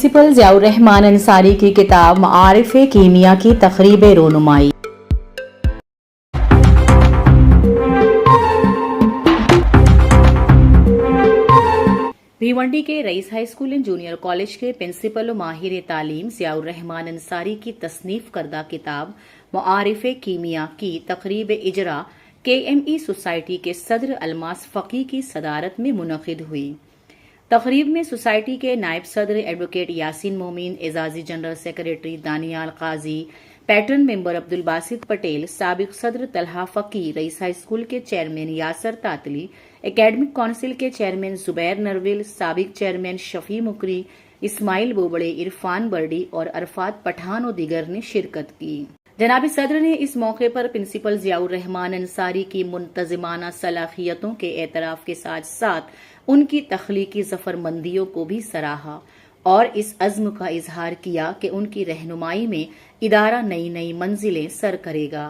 Principal Ziaur Rahman Ansari की किताब मारिफ़ कीमिया की तक़रीब रोनुमाई। भिवंडी के Rais high school and junior college के प्रिंसिपल माहिर तालीम ज़ियाउर रहमान अंसारी की तसनीफ़ करदा किताब मारिफ़ कीमिया की तक़रीब इजरा KME सोसाइटी के सदर अलमास फ़की की सदारत में मुनक़िद हुई। तक़रीब में सोसाइटी के नायब सदर एडवोकेट यासीन मोमीन, एजाजी general secretary Daniyal Qazi, patron member Abdul Basit Patel, साबिक सदर तलहा फ़की, रईस हाई स्कूल के chairman Yasir Tatli, academic council के चेयरमैन जुबैर नरविल, साबिक चेयरमैन शफी मुकरी, इस्माइल बोबड़े, इरफान बर्डी और अरफात पठान और दीगर ने शिरकत की। जनाब सदर ने इस मौके पर प्रिंसिपल ज़ियाउर रहमान अंसारी की मुंतज़िमाना सलाहियतों के एतराफ़ के साथ साथ उनकी तख्लीकी ज़फ़रमंदियों को भी सराहा और इस अज़्म का इजहार किया कि उनकी रहनुमाई में इदारा नई नई मंजिलें सर करेगा।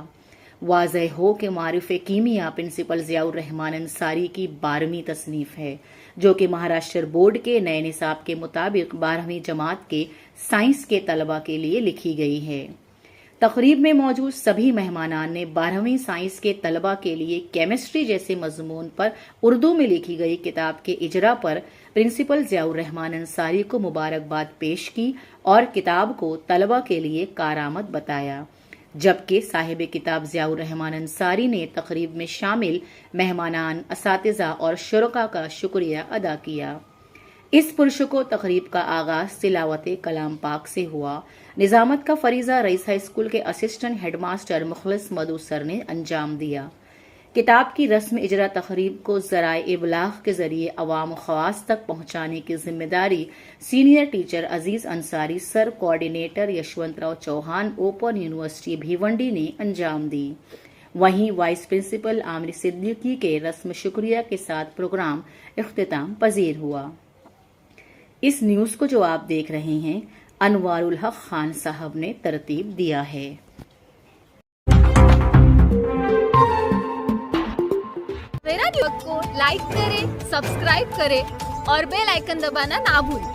वाज़ेह हो कि मारिफ़ कीमिया प्रिंसिपल ज़ियाउर रहमान अंसारी की 12वीं तसनीफ़ है, जो कि महाराष्ट्र बोर्ड के नए निसाब के मुताबिक 12वीं जमात के साइंस के तलबा के लिए लिखी गई है। तक़रीब में मौजूद सभी मेहमानान ने 12वीं साइंस के तलबा के लिए केमिस्ट्री जैसे मज़मून पर उर्दू में लिखी गई किताब के इजरा पर प्रिंसिपल ज़ियाउर रहमान अंसारी को मुबारकबाद पेश की और किताब को तलबा के लिए कारआमद बताया, जबकि साहिब किताब ज़ियाउर रहमान अंसारी ने तक़रीब में शामिल मेहमानान, असातिज़ा और शुरका का शुक्रिया अदा किया। इस पुरशको तक़रीब का आगाज़ तिलावत कलाम पाक से हुआ। निज़ामत का फरीज़ा रईस हाई स्कूल के असिस्टेंट हेडमास्टर मुखलिस मधु सर ने अंजाम दिया। किताब की रस्म इजरा तक़रीब को ज़राए इबलाग़ के ज़रिए अवाम ख़वास तक पहुँचाने की जिम्मेदारी senior teacher Aziz Ansari sir, coordinator Yashwantrao Chavan, open university Bhiwandi ने अंजाम दी। वहीं वाइस प्रिंसिपल आमिर सिद्दीकी के रस्म शुक्रिया के साथ प्रोग्राम इख्तिताम पजीर हुआ। इस न्यूज़ को जो आप देख रहे हैं, अनवारुल हक खान साहब ने तरतीब दिया है। मेरा न्यूज़ को लाइक करें, सब्सक्राइब करें और बेल आइकन दबाना ना भूलें।